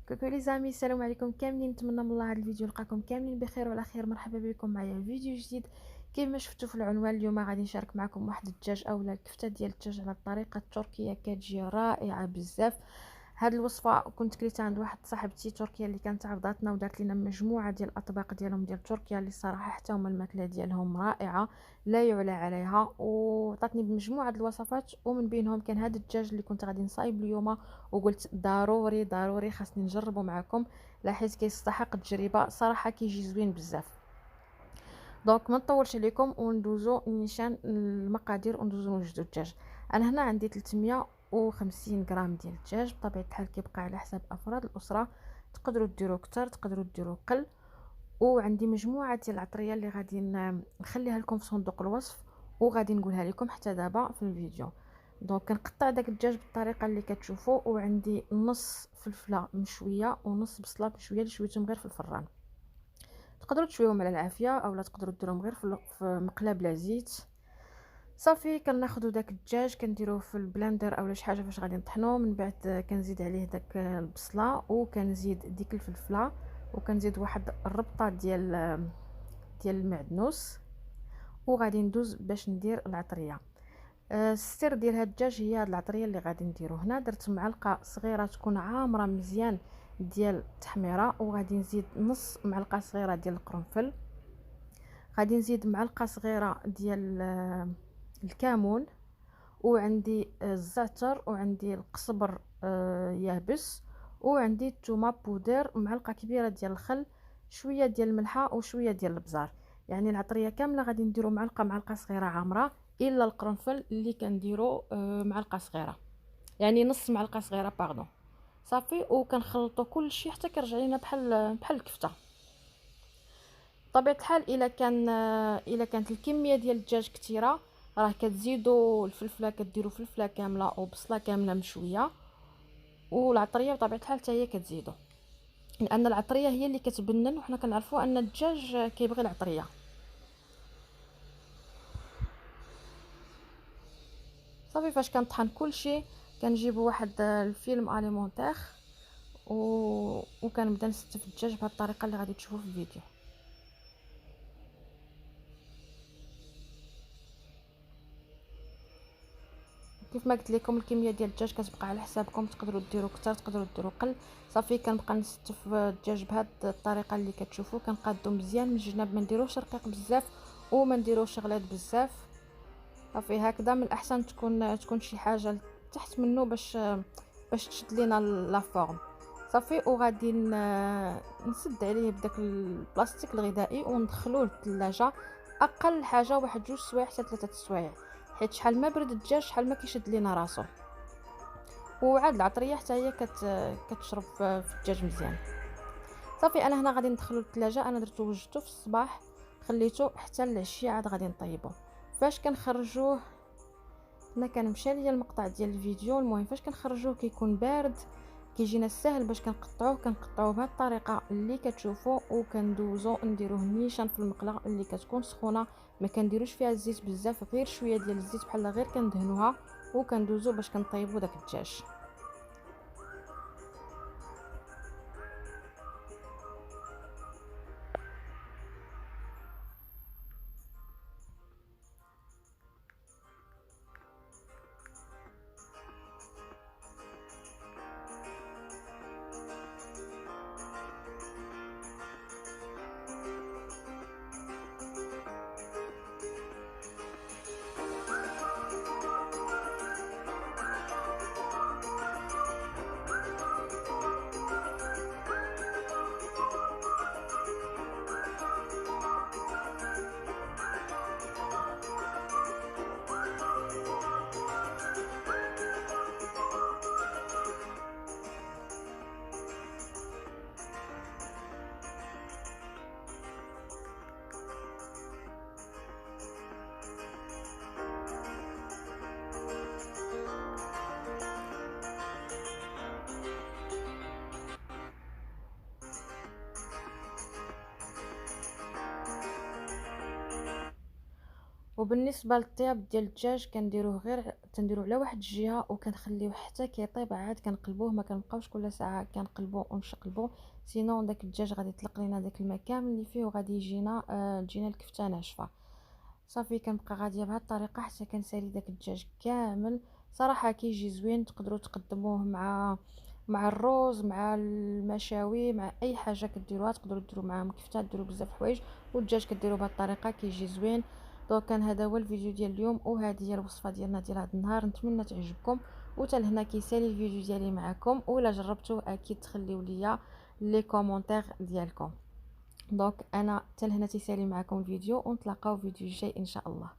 كوكو لي زامي، السلام عليكم كاملين. نتمنى من الله هذا الفيديو نلقاكم كاملين بخير وعلى خير. مرحبا بكم معايا فيديو جديد. كما شفتوا في العنوان، اليوم غادي نشارك معكم واحد الدجاج اولا الكفته ديال الدجاج على الطريقه التركيه، كتجي رائعه بزاف. هاد الوصفه كنت كليتها عند واحد صاحبتي تركيا اللي كانت عرضاتنا ودارت لنا مجموعه ديال الاطباق ديالهم ديال تركيا، اللي صراحه حتى هما الماكله ديالهم رائعه لا يعلى عليها، وعطاتني بمجموعه الوصفات، ومن بينهم كان هذا الدجاج اللي كنت غادي نصايب اليوم، وقلت ضروري ضروري خاصني نجربه معكم، حيت كيستحق التجربه صراحه، كيجي زوين بزاف. دونك ما نطولش عليكم وندوزو نيشان المقادير وندوزو نوجدو الدجاج. انا هنا عندي 350 غرام ديال الدجاج، بطبيعه الحال كيبقى على حساب افراد الاسره، تقدروا ديروا اكثر تقدروا ديروا قل. وعندي مجموعه ديال العطريه اللي غادي نخليها لكم في صندوق الوصف، وغادي نقولها لكم حتى دابا في الفيديو. دونك كنقطع داك الدجاج بالطريقه اللي كتشوفوا، وعندي نص فلفله مشويه ونص بصله مشويه اللي شويتهم غير في الفران. تقدروا تشويهم على العافيه اولا تقدروا ديروهم غير في مقله بلا زيت. صافي كناخذوا داك الدجاج كنديروه في البلندر اولا شي حاجه فاش غادي نطحنوه، من بعد كنزيد عليه داك البصله وكنزيد ديك الفلفله، وكنزيد واحد الربطه ديال المعدنوس، وغادي ندوز باش ندير العطريه. السر ديال هاد الدجاج هي هاد العطريه اللي غادي نديرو هنا. درت معلقه صغيره تكون عامره مزيان ديال التحميره، وغادي نزيد نص معلقه صغيره ديال القرنفل، غادي نزيد معلقه صغيره ديال الكمون، وعندي الزعتر، وعندي القزبر يابس، وعندي الثومه بودر، معلقه كبيره ديال الخل، شويه ديال الملحه وشويه ديال البزار. يعني العطريه كامله غادي نديرو معلقه صغيره عامره، الا القرنفل اللي كنديرو معلقه صغيره، يعني نص معلقه صغيره باردون. صافي وكنخلطوا كل شيء حتى كيرجع لينا بحال الكفته. بطبيعه الحال الا كانت الكميه ديال الدجاج كثيره، راه كتزيدوا الفلفله، كديروا فلفله كامله وبصله كامله مشويه، والعطريه بطبيعه الحال حتى هي كتزيدوا، لان العطريه هي اللي كتبنن، وحنا كنعرفوا ان الدجاج كيبغي العطريه. صافي فاش كنطحن كلشي كنجيبوا واحد الفيلم اليمونتير وكنبدا نستف الدجاج بهذه الطريقه اللي غادي تشوفوا في الفيديو. كيف ما قلت لكم الكميه ديال الدجاج كتبقى على حسابكم، تقدروا ديروا اكثر تقدروا ديروا قل. صافي كنبقى نستف الدجاج بهذه الطريقه اللي كتشوفوا، كنقادو مزيان من الجناب، ما نديروش رقيق بزاف وما نديروش غليظ بزاف. صافي هكذا من الاحسن تكون شي حاجه تحت منه باش تشد لينا لا فورم. صافي وغادي نسد عليه بداك البلاستيك الغذائي وندخلوه للثلاجه، اقل حاجه واحد 2 سوايع حتى 3 سوايع، حيت شحال ما برد الدجاج شحال ما كيشد لينا راسو. وعاد العطريه حتى هي كتشرب في الدجاج مزيان. صافي انا هنا غادي ندخلو للثلاجه، انا درتو وجدته في الصباح، خليته حتى العشيه عاد غادي نطيبوه. فاش كنخرجوه، هنا كنمشى ليا المقطع ديال الفيديو، المهم فاش كنخرجوه كيكون بارد، كيجينا سهل باش كنقطعوه بهذه الطريقه اللي كتشوفوا، وكندوزو نديروه نيشان في المقله اللي كتكون سخونه، ما كنديروش فيها الزيت بزاف، غير شويه ديال الزيت بحال غير كندهنوها، وكندوزو باش كنطيبوا داك الدجاج. وبالنسبه للطياب ديال الدجاج كنديروه غير تنديرو على واحد الجهه وكنخليوه حتى كيطيب، عاد كنقلبوه، ما كنبقاوش كل ساعه كنقلبوه ونشقلبوه، سينو داك الدجاج غادي يطلق لينا داك الماء كامل اللي فيه وغادي يجينا تجينا الكفته ناشفه. صافي كنبقى غاديه بهذه الطريقه حتى كنسالي داك الدجاج كامل. صراحه كيجي زوين، تقدروا تقدموه مع الرز، مع المشاوي، مع اي حاجه كديروها، تقدروا ديروا معاهم كفته، ديروا بزاف حوايج، والدجاج كديروا بهذه الطريقه كيجي زوين. دونك كان هذا هو الفيديو ديال اليوم، وهذه هي الوصفه ديالنا ديال هذا النهار، نتمنى تعجبكم. وتا لهنا كيسالي الفيديو ديالي معكم، ولا جربتوه اكيد تخليو ليا لي كومونتير ديالكم. دونك انا حتى لهنا تيسالي معكم الفيديو، ونتلاقاو فيديو جاي ان شاء الله.